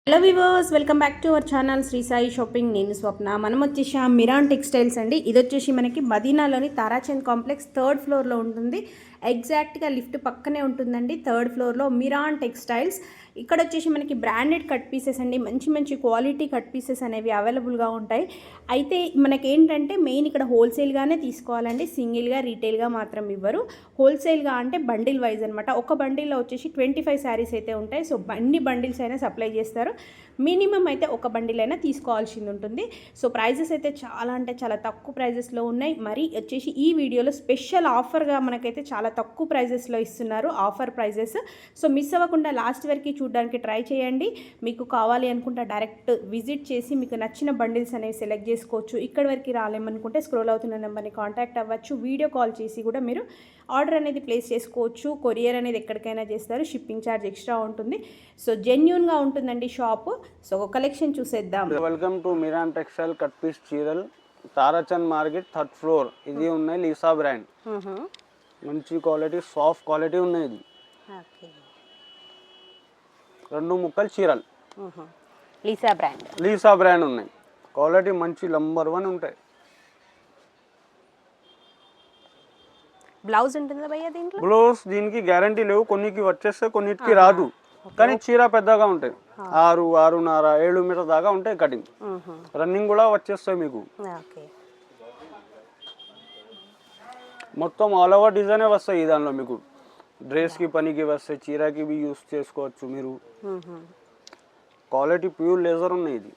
Hello viewers, welcome back to our channel Shri Sai shopping. నేను స్వప్న. మనం వచ్చేసి మిరాన్ టెక్స్టైల్స్ అండి. ఇది వచ్చేసి మనకి మదీనాలోని తారాచంద్ కాంప్లెక్స్ 3rd ఫ్లోర్లో ఉంటుంది. ఎగ్జాక్ట్గా లిఫ్ట్ పక్కనే ఉంటుందండి. 3rd ఫ్లోర్లో మిరాన్ టెక్స్టైల్స్. ఇక్కడ వచ్చేసి మనకి బ్రాండెడ్ కట్ పీసెస్ అండి, మంచి మంచి క్వాలిటీ కట్ పీసెస్ అనేవి అవైలబుల్గా ఉంటాయి. అయితే మనకి ఏంటంటే మెయిన్ ఇక్కడ హోల్సేల్గానే తీసుకోవాలండి, సింగిల్గా రీటైల్గా మాత్రం ఇవ్వరు. హోల్సేల్గా అంటే బండిల్ వైజ్ అనమాట. ఒక బండిల్లో వచ్చేసి 25 శారీస్ అయితే ఉంటాయి. సో అన్ని బండిల్స్ అయినా సప్లై చేస్తారు. మినిమం అయితే ఒక బండిల్ అయినా తీసుకోవాల్సింది ఉంటుంది. సో ప్రైజెస్ అయితే చాలా అంటే చాలా తక్కువ ప్రైజెస్లో ఉన్నాయి. మరి వచ్చేసి ఈ వీడియోలో స్పెషల్ ఆఫర్గా మనకైతే చాలా తక్కువ ప్రైజెస్లో ఇస్తున్నారు, ఆఫర్ ప్రైజెస్. సో మిస్ అవ్వకుండా లాస్ట్ వరకు చూడడానికి ట్రై చేయండి. మీకు కావాలి అనుకుంటే డైరెక్ట్ విజిట్ చేసి మీకు నచ్చిన బండిల్స్ అనేవి సెలెక్ట్ చేసుకోవచ్చు. ఇక్కడి వరకు రాలేమనుకుంటే స్క్రోల్ అవుతున్న నెంబర్ని కాంటాక్ట్ అవ్వచ్చు. వీడియో కాల్ చేసి కూడా మీరు ఆర్డర్ అనేది ప్లేస్ చేసుకోవచ్చు. కొరియర్ అనేది ఎక్కడికైనా చేస్తారు, షిప్పింగ్ ఛార్జ్ ఎక్స్ట్రా ఉంటుంది. సో జెన్యూన్గా ఉంటుందండి షాపు. సో ఒక కలెక్షన్ చూసేద్దాం. Welcome to Miran textile cut piece చీరల్, తారాచంద్ మార్కెట్ 3rd ఫ్లోర్. ఇది ఉన్నాయి లీసా బ్రాండ్. మంచి క్వాలిటీ, సాఫ్ట్ క్వాలిటీ ఉన్నాయి. ఇది 2 ముక్కలు చీరలు లీసా బ్రాండ్ ఉన్నాయి. క్వాలిటీ మంచి నంబర్ 1 ఉంటాయి. బ్లౌజ్ ఉంటుందా భయ్యా దీంట్లో? బ్లౌజ్ దీనికి గ్యారంటీ లేవు, కొన్నికి వచ్చేస్తే కొన్నిటికి రాదు. కానీ చీర పెద్దగా ఉంటాయి, 6, 6.5, 7 మీటర్ దాకా ఉంటాయి కటింగ్. రన్నింగ్ కూడా వచ్చేస్తాయి మీకు. మొత్తం ఆల్ ఓవర్ డిజైనే వస్తాయి దానిలో. మీకు డ్రెస్కి పనికి వస్తాయి, చీరకి బి యూస్ చేసుకోవచ్చు మీరు. క్వాలిటీ ప్యూర్ లేజర్ ఉన్నాయి. ఇది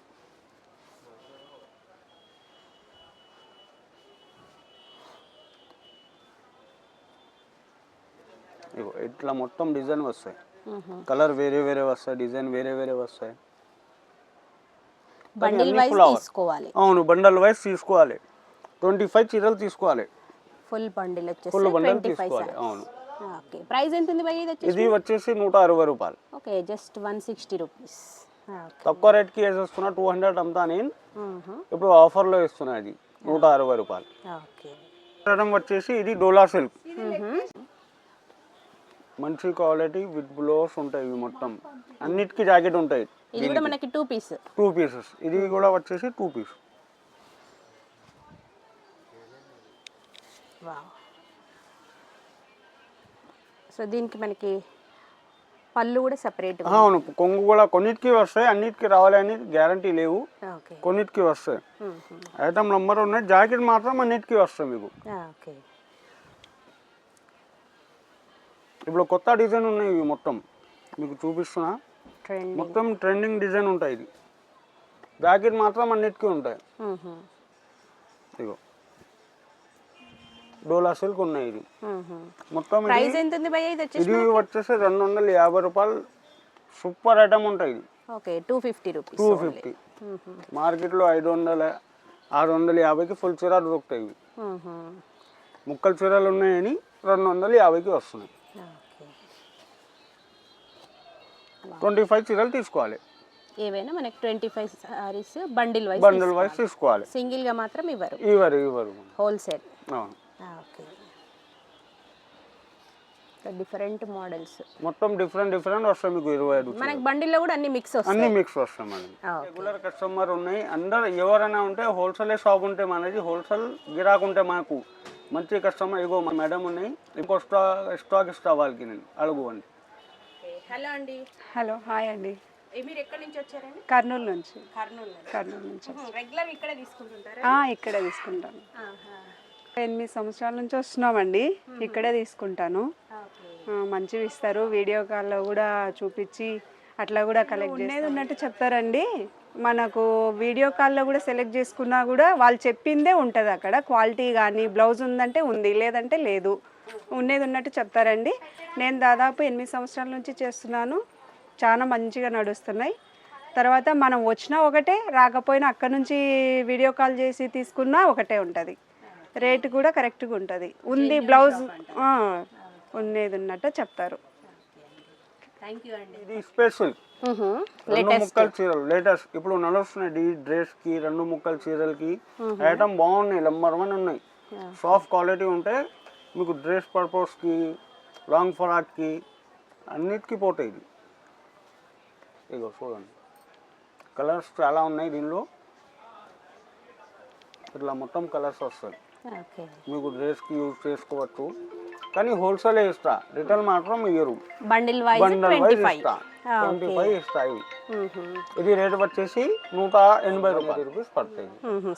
ఇట్లా మొత్తం డిజైన్ వస్తాయి. కలర్ వేరే వేరే వస్తాయి, డిజైన్ వేరే వేరే వస్తాయి. బండిల్ వైస్ తీసుకోవాలి. అవును, బండల్ వైస్ తీసుకోవాలి. 25 చీరలు తీసుకోవాలి. ఫుల్ బండిల్ వచ్చేసి ఫుల్ బండిల్ తీసుకోవాలి. అవును. ఓకే, ప్రైస్ ఎంత ఉంది భయ్యా? ఇది వచ్చేసి 160 రూపాయలు. Okay, just 160 rupees. తక్కువ రేట్ కి వేసేస్తున్నా. 200 అమ్ముతా నేను, ఇప్పుడు ఆఫర్ లో ఇస్తున్నా. ఇది 160 రూపాయలు. ఓకే, వచ్చేసి ఇది డోలా సిల్క్. మంచి క్వాలిటీ విత్ బ్లౌస్ ఉంటాయి. ఇవి మొత్తం అన్నిటికీ జాకెట్ ఉంటాయి. ఇది కూడా మనకి 2 పీసెస్. ఇది కూడా వచ్చేసి 2 పీస్. వావ్. సో దీనికి మనకి పళ్ళు కూడా సెపరేట్. అవును, కొంగు కూడా కొన్నిటికి వస్తాయి, అన్నిటికీ రావాలి అని గ్యారంటీ లేవు. కొన్నిటికి వస్తాయి. ఐటమ్ నంబర్ ఉన్నాయి. జాకెట్ మాత్రం అన్నిటికీ వస్తాయి మీకు. ఓకే, ఇప్పుడు కొత్త డిజైన్ ఉన్నాయి. ఇవి మొత్తం మీకు చూపిస్తున్నా. మొత్తం ట్రెండింగ్ డిజైన్ ఉంటాయి. ఇది జాకెట్ మాత్రం అన్నిటికీ ఉంటాయి. ఇగో డోలా సిల్క్ ఉన్నాయి. ఇది మొత్తం ప్రైస్ ఎంత ఉంది భయ్యా? ఇది వచ్చేసి 250 రూపాయలు. సూపర్ ఐటమ్ ఉంటాయి. ఇది ఓకే, 250 రూపీస్. 250. మార్కెట్లో 500, 650కి ఫుల్ చీర దొరుకుతాయి. ఇవి ముక్కలు చీరలు ఉన్నాయని 250కి వస్తున్నాయి. 25 చీరలు తీసుకోవాలి. ఏవైనా మనకి 25 సారీస్ బండిల్ వైస్ తీసుకోవాలి. సింగిల్ గా మాత్రం ఇవ్వరు. హోల్సేల్. అవును. ఓకే, డిఫరెంట్ మోడల్స్ మొత్తం డిఫరెంట్ వస్తాయి మీకు. 25 మనకి బండిల్లో కూడా అన్ని మిక్స్ వస్తాయి. మనకి రెగ్యులర్ కస్టమర్ ఉన్నాయి. అందరు ఎవరైనా ఉంటే హోల్సేల్ షాప్ ఉంటే మనది హోల్సేల్ గిరాకు ఉంటే మనకు మంచి కస్టమర్. ఇగో మా మేడం ఉన్నాయి, ఇంకో స్టాక్ ఇస్తా వాళ్ళకి, నేను అడుగువండి. హలో అండి. హలో, హాయ్ అండి. మీరు ఎక్కడి నుంచి వచ్చారండి? కర్నూలు నుంచి. రెగ్యులర్ ఇక్కడే తీసుకుంటుంటారా? ఇక్కడే తీసుకుంటాను. 8 సంవత్సరాల నుంచి వస్తున్నామండి. ఇక్కడే తీసుకుంటాను. మంచివి ఇస్తారు. వీడియో కాల్లో కూడా చూపించి అట్లా కూడా కలెక్ట్ ఉండేది ఉన్నట్టు చెప్తారండి. మనకు వీడియో కాల్లో కూడా సెలెక్ట్ చేసుకున్నా కూడా వాళ్ళు చెప్పిందే ఉంటుంది అక్కడ. క్వాలిటీ కానీ బ్లౌజ్ ఉందంటే ఉంది, లేదంటే లేదు. ఉండేది ఉన్నట్టు చెప్తారండి. నేను దాదాపు 8 సంవత్సరాల నుంచి చేస్తున్నాను. చాలా మంచిగా నడుస్తున్నాయి. తర్వాత మనం వచ్చినా ఒకటే, రాకపోయినా అక్కడ నుంచి వీడియో కాల్ చేసి తీసుకున్నా ఒకటే ఉంటుంది. రేటు కూడా కరెక్ట్గా ఉంటుంది. ఉంది బ్లౌజ్ ఉండేది ఉన్నట్టు చెప్తారు. ఇది స్పెషల్ 2 ముక్కల చీరలు లేటెస్ట్ ఇప్పుడు నడుస్తున్నాయి. ఈ డ్రెస్కి 2 ముక్కల చీరలకి ఐటమ్ బాగున్నాయి. నంబర్ 1 ఉన్నాయి. సాఫ్ట్ క్వాలిటీ ఉంటాయి. మీకు డ్రెస్ పర్పస్కి, లాంగ్ ఫ్రాక్కి అన్నిటికీ పోతాయి. ఇది ఇగో చూడండి. కలర్స్ చాలా ఉన్నాయి దీనిలో. ఇట్లా మొత్తం కలర్స్ వస్తాయి, ఓకే. మీకు డ్రెస్కి యూజ్ చేసుకోవచ్చు. కానీ హోల్సేలే ఇస్తా, రిటైల్ మాత్రం ఇయ్యరు. Bundle wise bundle wise 25. ఇస్తా, 25 ఇస్తా ఇవి. ఇది రేట్ వచ్చేసి 180 రూపీస్ పడుతుంది.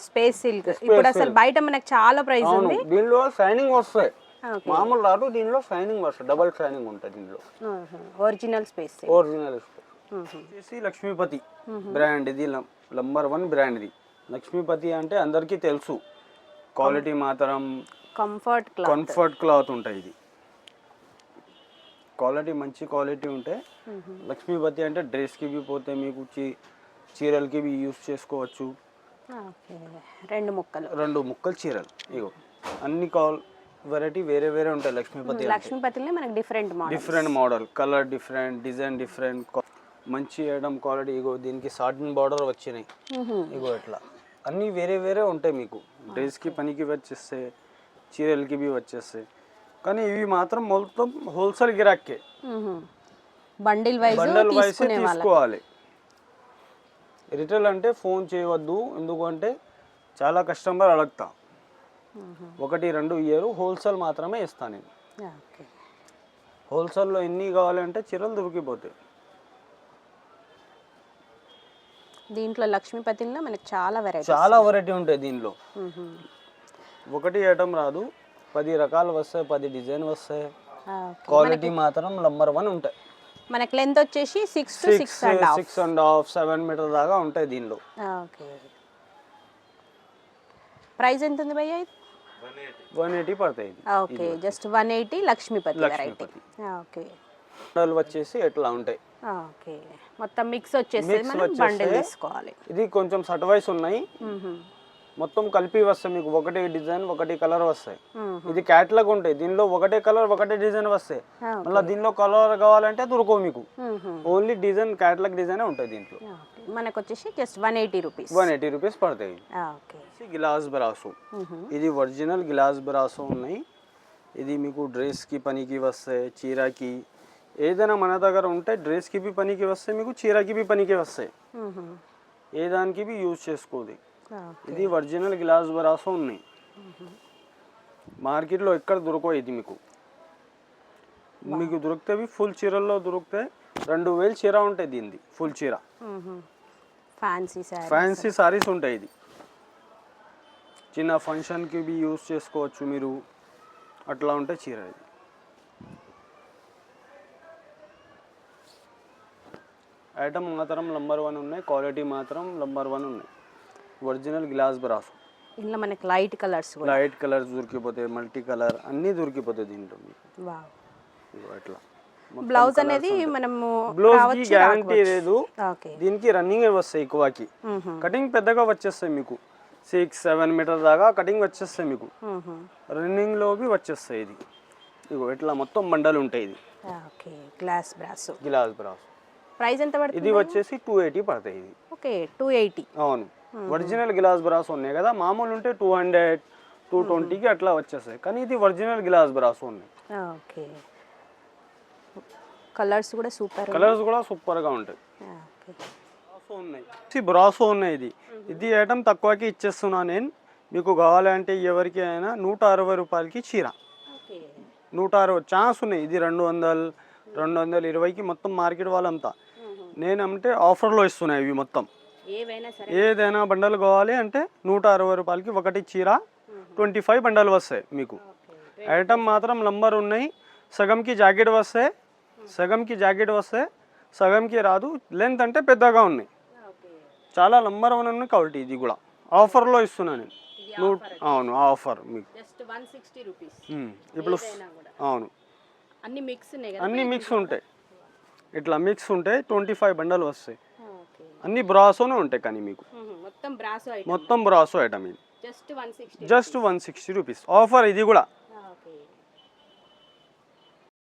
స్పేస్ సిల్క్ ఇప్పుడు అసలు బయట మనకు చాలా ప్రైస్ అవును, ఉంది. దీనిలో షైనింగ్ వస్తాయి, ఓకే. మామూలు రాదు, దీనిలో షైనింగ్ వస్తాయి, డబల్ షైనింగ్ ఉంటుంది దీనిలో. ఒరిజినల్ స్పేస్ ఒరిజినల్ వచ్చేసి లక్ష్మీపతి బ్రాండ్, ఇది నంబర్ 1 బ్రాండ్ ఇది. లక్ష్మీపతి అంటే అందరికీ తెలుసు, క్వాలిటీ మాత్రం కంఫర్ట్ క్లాత్ ఉంటాయి. ఇది క్వాలిటీ మంచి క్వాలిటీ ఉంటే లక్ష్మీపతి అంటే డ్రెస్కి బి పోతే మీకు చీరలకి బి యూస్ చేసుకోవచ్చు. రెండు ముక్కలు చీరలు, ఇగో అన్ని వెరైటీ వేరే వేరే ఉంటాయి. లక్ష్మీపతిలో మనకి different model, colour different, design different, మంచి ఐటమ్ క్వాలిటీ. ఇగో దీనికి సాటిన్ బార్డర్ వచ్చినాయి, ఇగో ఇట్లా అన్నీ వేరే వేరే ఉంటాయి. మీకు డ్రెస్కి పనికి వచ్చేస్తాయి, చీరలకి బి వచ్చేస్తాయి. కానీ ఇవి మాత్రం మొత్తం హోల్సేల్ గిరాక్కే, బండిల్ వైజ్ తీసుకోవాలి. రిటైల్ అంటే ఫోన్ చేయవద్దు, ఎందుకంటే చాలా కస్టమర్ అడుగుతా, 1-2 ఇయర్. హోల్సేల్ మాత్రమే ఇస్తాను నేను. హోల్సేల్లో ఎన్ని కావాలంటే చీరలు దొరికిపోతాయి. దీంట్లో లక్ష్మీపతిలో మనకి చాలా వెరైటీ ఉంటాయి. దీనిలో ఒకటి ఐటమ్ రాదు, 10 రకాలు వస్తాయి, 10 డిజైన్ వస్తాయి. క్వాలిటీ మాత్రం నంబర్ 1 ఉంటాయి. మనకి లెంత్ వచ్చేసి 6 to 6.5 7 మీటర్ దాకా ఉంటాయి దీనిలో. ప్రైస్ ఎంత ఉంది భయ్యా? 180 పడతాయి. Okay, just 180 Lakshmipathi variety. Okay, bundle వచ్చేసి ఎట్లా ఉంటాయి. ఓకే, మొత్తం మిక్స్ వచ్చేసి మనం బండిల్ తీసుకోవాలి. ఇది కొంచెం సట్ వైస్ ఉన్నాయి, మొత్తం కలిపి వస్తాయి మీకు. ఒకటి డిజైన్ ఒకటి కలర్ వస్తాయి. ఇది క్యాటలాగ్ ఉంటాయి, దీనిలో ఒకటే కలర్ ఒకటే డిజైన్ వస్తాయి. మళ్ళీ దీనిలో కలర్ కావాలంటే దొరకవు మీకు, ఓన్లీ డిజైన్ క్యాటలాగ్ డిజైన్ ఉంటాయి దీంట్లో. మనకు వచ్చేసి జస్ట్ 180 రూపీస్ పడతాయి. గిలాస్ బ్రాసో, ఇది ఒరిజినల్ గిలాస్ బ్రాసో ఉన్నాయి. ఇది మీకు డ్రెస్కి పనికి వస్తాయి, చీరకి ఏదైనా మన దగ్గర ఉంటే డ్రెస్కి బి పనికి వస్తాయి, మీకు చీరకి బి పనికి వస్తాయి, ఏ దానికి బి యూజ్ చేసుకోదు. ఇది ఒరిజినల్ గ్లాస్ బ్రాసో ఉన్నాయి, మార్కెట్లో ఎక్కడ దొరకవు. ఇది మీకు దొరికితే ఫుల్ చీరల్లో దొరికితే 2000 చీర ఉంటాయి దీనిది, ఫుల్ చీర. ఫ్యాన్సీ సారీస్ ఉంటాయి. ఇది చిన్న ఫంక్షన్కి బి యూజ్ చేసుకోవచ్చు మీరు, అట్లా ఉంటే చీర. ఇది ఐటమ్ మాత్రం నంబర్ 1 ఉన్నాయి, క్వాలిటీ మాత్రం నంబర్ 1 ఉన్నాయి. ఒరిజినల్ గ్లాస్ బ్రాసో, ఇందులో మనకి లైట్ కలర్స్ దొరికిపోతాయి, మల్టీ కలర్ అన్నీ దొరికిపోతాయి దీంట్లో మీకు. ఇట్లా బ్లౌజ్ అనేది మనము బ్లౌజ్ గ్యారంటీ లేదు, దీనికి రన్నింగ్ వస్తాయి ఎక్కువకి. కటింగ్ పెద్దగా వచ్చేస్తాయి మీకు, 6-7 మీటర్ దాకా కటింగ్ వచ్చేస్తాయి మీకు, రన్నింగ్ లో వచ్చేస్తాయి. ఇది ఇగో ఇట్లా మొత్తం బండలు ఉంటాయి. ఇది గ్లాస్ బ్రాసో ప్రైస్ ఎంత పడుతుంది? ఇది వచ్చేసి 280 పడతాయి. ఇది ఓకే, 280. అవును, ఒరిజినల్ గ్లాస్ బ్రాసో ఉన్నాయి కదా, మామూలు ఉంటే 200-220కి అట్లా వచ్చేస్తాయి, కానీ ఇది ఒరిజినల్ గ్లాస్ బ్రాసో ఉన్నాయి. ఓకే, కలర్స్ కూడా సూపర్ గా ఉంటాయి. బ్రాసో ఉన్నాయి. ఇది ఐటమ్ తక్కువకి ఇచ్చేస్తున్నా నేను, మీకు కావాలంటే ఎవరికి అయినా 160 రూపాయలకి చీర, 160 ఛాన్స్ ఉన్నాయి. ఇది 200-220కి మొత్తం మార్కెట్ వాళ్ళంతా. నేనంటే ఆఫర్లో ఇస్తున్నాయి ఇవి మొత్తం. ఏదైనా బండలు కావాలి అంటే 160 రూపాయలకి ఒకటి చీర, 25 బండలు వస్తాయి మీకు. ఐటమ్ మాత్రం నంబర్ ఉన్నాయి. సగంకి జాకెట్ వస్తాయి, సగంకి రాదు. లెంత్ అంటే పెద్దగా ఉన్నాయి, చాలా నంబర్ 1 ఉన్నాయి క్వాలిటీ. ఇది కూడా ఆఫర్లో ఇస్తున్నాను నేను. అవును, ఆఫర్ మీకు ఇప్పుడు. అవును, అన్ని మిక్స్ ఉంటాయి, ఇట్లా మిక్స్ ఉంటాయి. 25 బండలు వస్తాయి, అన్ని బ్రాసోనే ఉంటాయి. కానీ మీకు మొత్తం బ్రాసో ఐటమ్ ఇది జస్ట్ 160 రూపీస్ ఆఫర్. ఇది కూడా